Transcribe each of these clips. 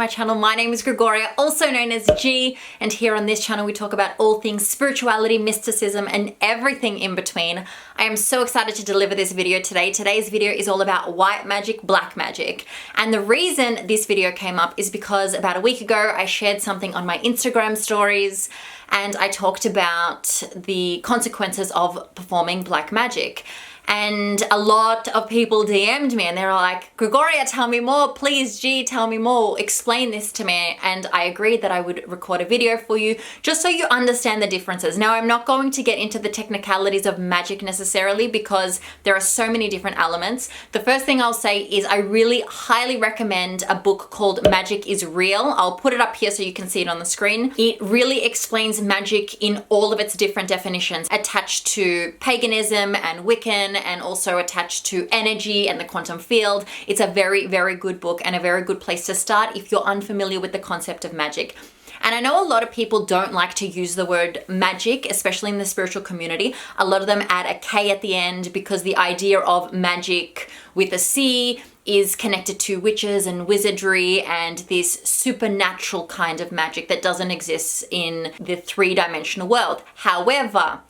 my channel. My name is Gregoria, also known as G, and here on this channel we talk about all things spirituality, mysticism, and everything in between. I am so excited to deliver this video today. Today's video is all about white magic, black magic. And the reason this video came up is because about a week ago I shared something on my Instagram stories and I talked about the consequences of performing black magic. And a lot of people DM'd me and they were like, Gregoria, tell me more, please G, tell me more, explain this to me. And I agreed that I would record a video for you just so you understand the differences. Now, I'm not going to get into the technicalities of magic necessarily because there are so many different elements. The first thing I'll say is I really highly recommend a book called Magic is Real. I'll put it up here so you can see it on the screen. It really explains magic in all of its different definitions attached to paganism and Wiccan, and also attached to energy and the quantum field. It's a very, very good book and a very good place to start if you're unfamiliar with the concept of magic. And I know a lot of people don't like to use the word magic, especially in the spiritual community. A lot of them add a K at the end because the idea of magic with a C is connected to witches and wizardry and this supernatural kind of magic that doesn't exist in the three-dimensional world. However,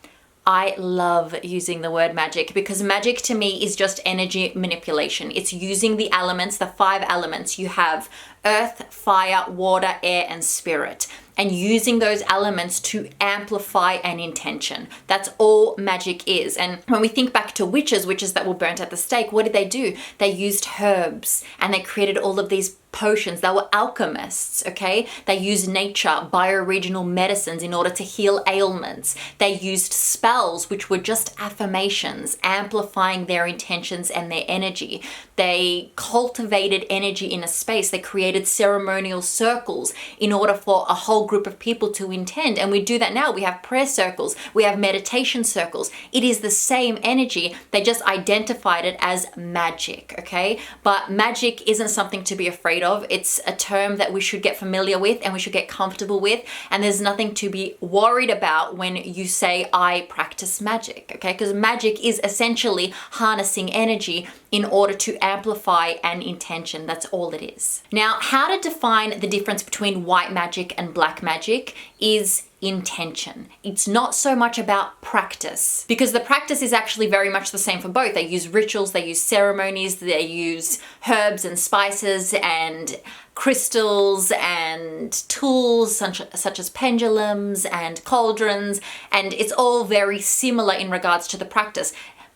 I love using the word magic because magic to me is just energy manipulation. It's using the elements, the 5 elements. You have earth, fire, water, air, and spirit, and using those elements to amplify an intention. That's all magic is. And when we think back to witches that were burnt at the stake, what did they do? They used herbs and they created all of these potions. They were alchemists, okay? They used nature, bioregional medicines in order to heal ailments. They used spells, which were just affirmations, amplifying their intentions and their energy. They cultivated energy in a space. They created ceremonial circles in order for a whole group of people to intend. And we do that now. We have prayer circles. We have meditation circles. It is the same energy. They just identified it as magic, okay? But magic isn't something to be afraid of. It's a term that we should get familiar with and we should get comfortable with. And there's nothing to be worried about when you say, I practice magic, okay? Because magic is essentially harnessing energy in order to amplify an intention. That's all it is. Now, how to define the difference between white magic and black magic is intention. It's not so much about practice because the practice is actually very much the same for both. They use rituals, they use ceremonies, they use herbs and spices and crystals and tools such as pendulums and cauldrons, and it's all very similar in regards to the practice.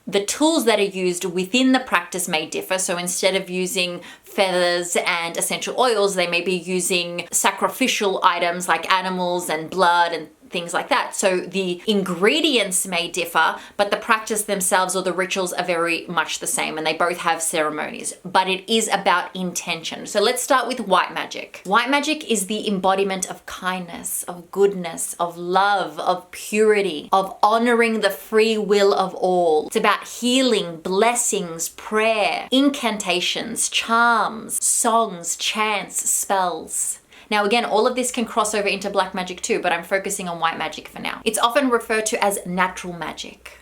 The tools that are used within the practice may differ. So instead of using feathers and essential oils, they may be using sacrificial items like animals and blood and things like that. So the ingredients may differ, but the practice themselves or the rituals are very much the same, and they both have ceremonies, but it is about intention. So let's start with white magic. White magic is the embodiment of kindness, of goodness, of love, of purity, of honoring the free will of all. It's about healing, blessings, prayer, incantations, charms, songs, chants, spells. Now again, all of this can cross over into black magic too, but I'm focusing on white magic for now. It's often referred to as natural magic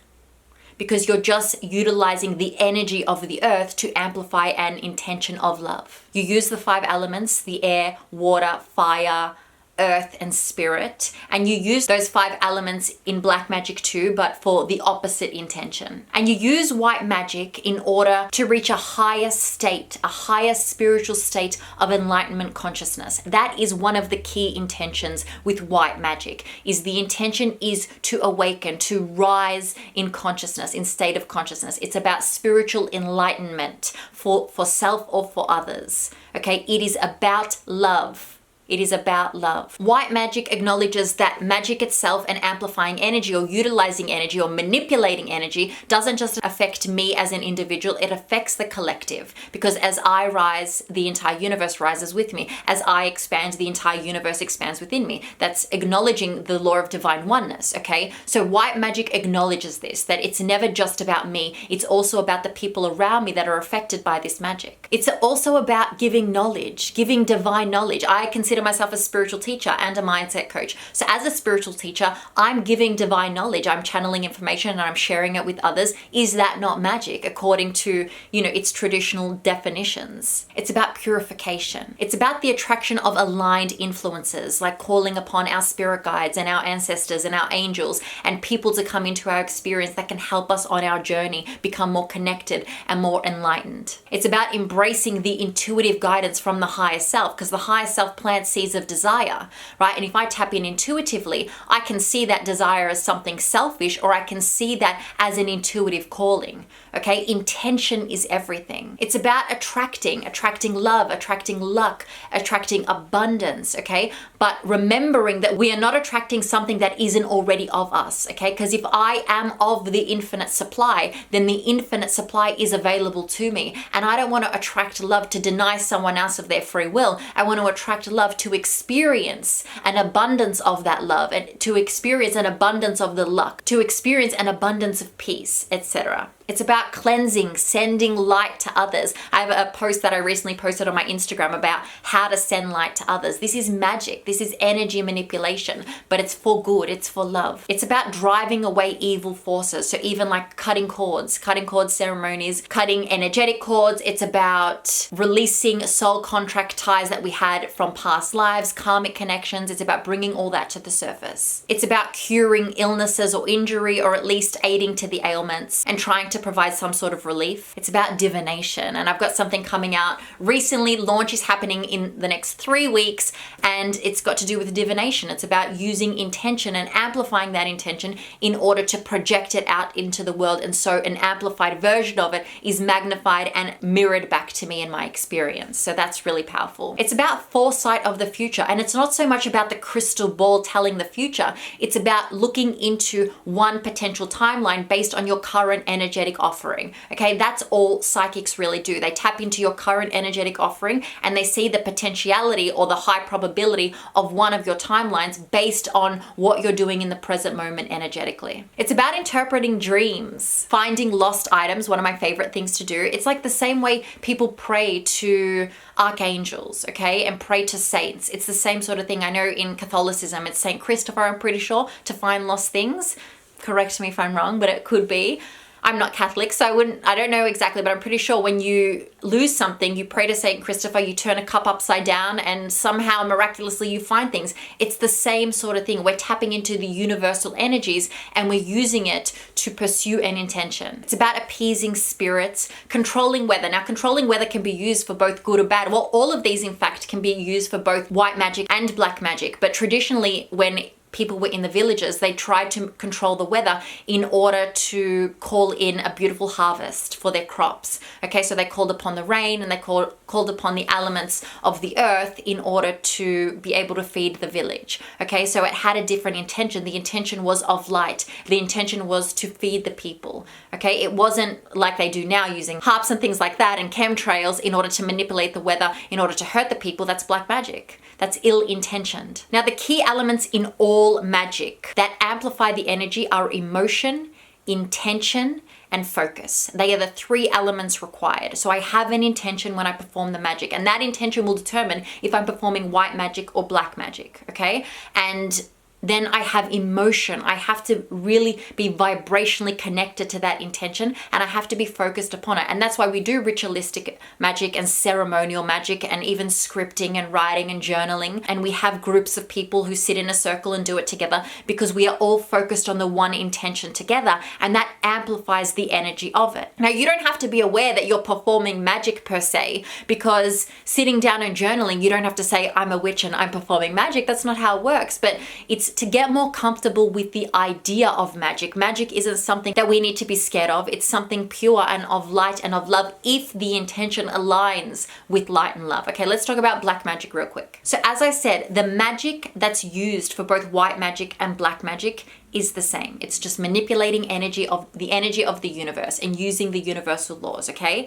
because you're just utilizing the energy of the earth to amplify an intention of love. You use the 5 elements, the air, water, fire, earth, and spirit, and you use those 5 elements in black magic too, but for the opposite intention. And you use white magic in order to reach a higher state, a higher spiritual state of enlightenment consciousness. That is one of the key intentions with white magic, is the intention is to awaken, to rise in consciousness, in state of consciousness. It's about spiritual enlightenment for self or for others, okay? It is about love. It is about love. White magic acknowledges that magic itself and amplifying energy or utilizing energy or manipulating energy doesn't just affect me as an individual, it affects the collective. Because as I rise, the entire universe rises with me. As I expand, the entire universe expands within me. That's acknowledging the law of divine oneness, okay? So white magic acknowledges this, that it's never just about me, it's also about the people around me that are affected by this magic. It's also about giving knowledge, giving divine knowledge. I consider consider myself a spiritual teacher and a mindset coach. So as a spiritual teacher, I'm giving divine knowledge, I'm channeling information and I'm sharing it with others. Is that not magic according to, its traditional definitions? It's about purification. It's about the attraction of aligned influences, like calling upon our spirit guides and our ancestors and our angels and people to come into our experience that can help us on our journey become more connected and more enlightened. It's about embracing the intuitive guidance from the higher self, because the higher self plants seeds of desire, right? And if I tap in intuitively, I can see that desire as something selfish, or I can see that as an intuitive calling. Okay, intention is everything. It's about attracting love, attracting luck, attracting abundance, okay? But remembering that we are not attracting something that isn't already of us, okay? Because if I am of the infinite supply, then the infinite supply is available to me. And I don't want to attract love to deny someone else of their free will. I want to attract love to experience an abundance of that love, and to experience an abundance of the luck, to experience an abundance of peace, etc. It's about cleansing, sending light to others. I have a post that I recently posted on my Instagram about how to send light to others. This is magic. This is energy manipulation, but it's for good. It's for love. It's about driving away evil forces. So even like cutting cord ceremonies, cutting energetic cords. It's about releasing soul contract ties that we had from past lives, karmic connections. It's about bringing all that to the surface. It's about curing illnesses or injury, or at least aiding to the ailments and trying to provide some sort of relief. It's about divination, and I've got something coming out recently. Launch is happening in the next 3 weeks, and it's got to do with divination. It's about using intention and amplifying that intention in order to project it out into the world, and so an amplified version of it is magnified and mirrored back to me in my experience. So that's really powerful. It's about foresight of the future, and it's not so much about the crystal ball telling the future. It's about looking into one potential timeline based on your current energetic offering. Okay, that's all psychics really do. They tap into your current energetic offering and they see the potentiality or the high probability of one of your timelines based on what you're doing in the present moment energetically. It's about interpreting dreams, finding lost items, one of my favorite things to do. It's like the same way people pray to archangels, okay, and pray to saints. It's the same sort of thing. I know in Catholicism, it's Saint Christopher, I'm pretty sure, to find lost things. Correct me if I'm wrong, but it could be. I'm not Catholic, so I don't know exactly, but I'm pretty sure when you lose something, you pray to Saint Christopher, you turn a cup upside down, and somehow miraculously you find things. It's the same sort of thing. We're tapping into the universal energies and we're using it to pursue an intention. It's about appeasing spirits, controlling weather. Now, controlling weather can be used for both good or bad. Well, all of these, in fact, can be used for both white magic and black magic. But traditionally, when people were in the villages, they tried to control the weather in order to call in a beautiful harvest for their crops. Okay, so they called upon the rain and they called upon the elements of the earth in order to be able to feed the village. Okay, so it had a different intention. The intention was of light. The intention was to feed the people. Okay, it wasn't like they do now using harps and things like that and chemtrails in order to manipulate the weather in order to hurt the people. That's black magic. That's ill-intentioned. Now, the key elements in all magic that amplify the energy are emotion, intention, and focus. They are the 3 elements required. So I have an intention when I perform the magic, and that intention will determine if I'm performing white magic or black magic, okay? And then I have emotion. I have to really be vibrationally connected to that intention, and I have to be focused upon it. And that's why we do ritualistic magic and ceremonial magic and even scripting and writing and journaling. And we have groups of people who sit in a circle and do it together because we are all focused on the one intention together, and that amplifies the energy of it. Now, you don't have to be aware that you're performing magic per se, because sitting down and journaling, you don't have to say, I'm a witch and I'm performing magic. That's not how it works. But it's to get more comfortable with the idea of magic. Magic isn't something that we need to be scared of. It's something pure and of light and of love if the intention aligns with light and love. Okay, let's talk about black magic real quick. So as I said, the magic that's used for both white magic and black magic is the same. It's just manipulating energy of the universe and using the universal laws, okay?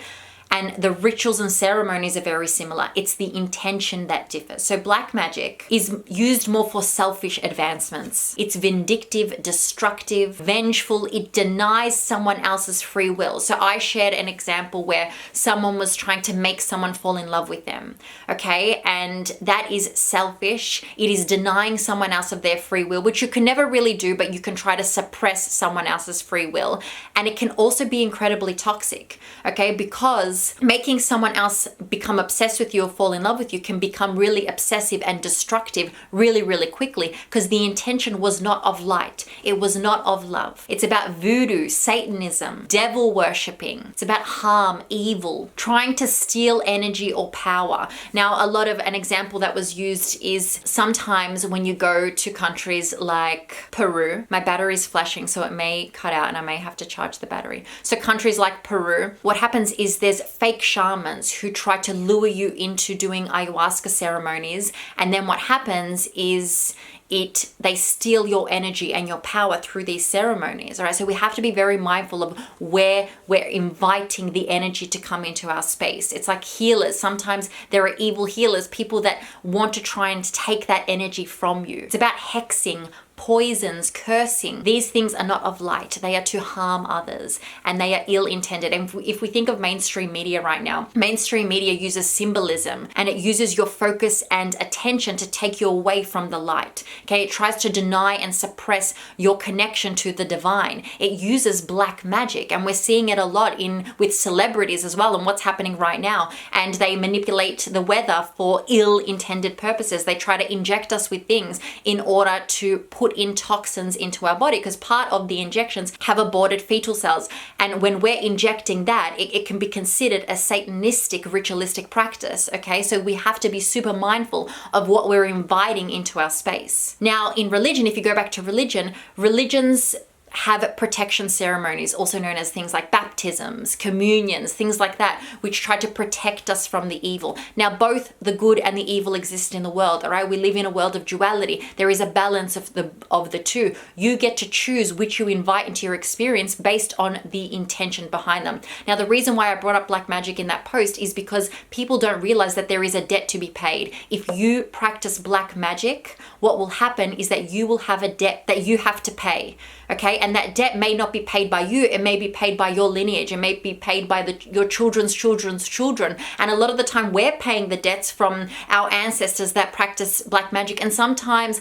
And the rituals and ceremonies are very similar. It's the intention that differs. So black magic is used more for selfish advancements. It's vindictive, destructive, vengeful. It denies someone else's free will. So I shared an example where someone was trying to make someone fall in love with them, okay? And that is selfish. It is denying someone else of their free will, which you can never really do, but you can try to suppress someone else's free will. And it can also be incredibly toxic, okay? Because making someone else become obsessed with you or fall in love with you can become really obsessive and destructive really, really quickly, because the intention was not of light. It was not of love. It's about voodoo, Satanism, devil worshipping. It's about harm, evil, trying to steal energy or power. Now, an example that was used is sometimes when you go to countries like Peru, my battery's flashing, so it may cut out and I may have to charge the battery. So countries like Peru, what happens is there's fake shamans who try to lure you into doing ayahuasca ceremonies. And then what happens is they steal your energy and your power through these ceremonies. All right. So we have to be very mindful of where we're inviting the energy to come into our space. It's like healers. Sometimes there are evil healers, people that want to try and take that energy from you. It's about hexing, poisons, cursing. These things are not of light. They are to harm others, and they are ill-intended. And if we think of mainstream media right now, mainstream media uses symbolism, and it uses your focus and attention to take you away from the light. Okay, it tries to deny and suppress your connection to the divine. It uses black magic, and we're seeing it a lot with celebrities as well, and what's happening right now. And they manipulate the weather for ill-intended purposes. They try to inject us with things in order to put in toxins into our body, because part of the injections have aborted fetal cells. And when we're injecting that, it can be considered a satanistic ritualistic practice. Okay, so we have to be super mindful of what we're inviting into our space. Now, in religion, if you go back to religions have protection ceremonies, also known as things like baptisms, communions, things like that, which try to protect us from the evil. Now, both the good and the evil exist in the world, all right? We live in a world of duality. There is a balance of the two. You get to choose which you invite into your experience based on the intention behind them. Now, the reason why I brought up black magic in that post is because people don't realize that there is a debt to be paid. If you practice black magic, what will happen is that you will have a debt that you have to pay. Okay, and that debt may not be paid by you. It may be paid by your lineage. It may be paid by your children's children's children. And a lot of the time we're paying the debts from our ancestors that practice black magic, and sometimes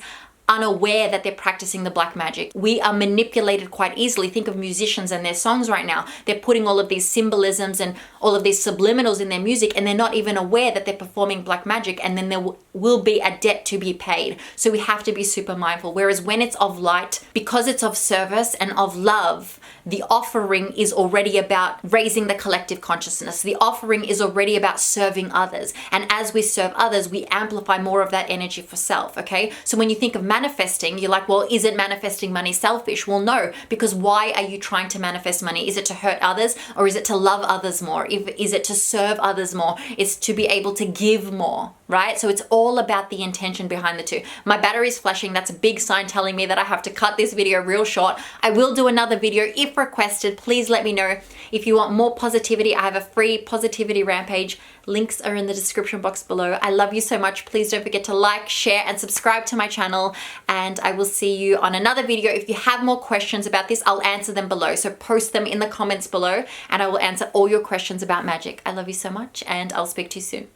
unaware that they're practicing the black magic. We are manipulated quite easily. Think of musicians and their songs right now. They're putting all of these symbolisms and all of these subliminals in their music, and they're not even aware that they're performing black magic, and then there will be a debt to be paid. So we have to be super mindful. Whereas when it's of light, because it's of service and of love, the offering is already about raising the collective consciousness. The offering is already about serving others. And as we serve others, we amplify more of that energy for self, okay? So when you think of manifesting, you're like, well, is it manifesting money selfish? Well, no, because why are you trying to manifest money? Is it to hurt others, or is it to love others more? Is it to serve others more? It's to be able to give more, right? So it's all about the intention behind the two. My battery's flashing. That's a big sign telling me that I have to cut this video real short. I will do another video if requested. Please let me know. If you want more positivity, I have a free positivity rampage. Links are in the description box below. I love you so much. Please don't forget to like, share, and subscribe to my channel. And I will see you on another video. If you have more questions about this, I'll answer them below. So post them in the comments below, and I will answer all your questions about magic. I love you so much, and I'll speak to you soon.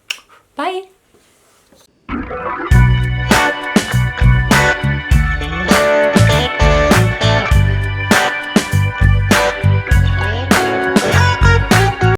Bye.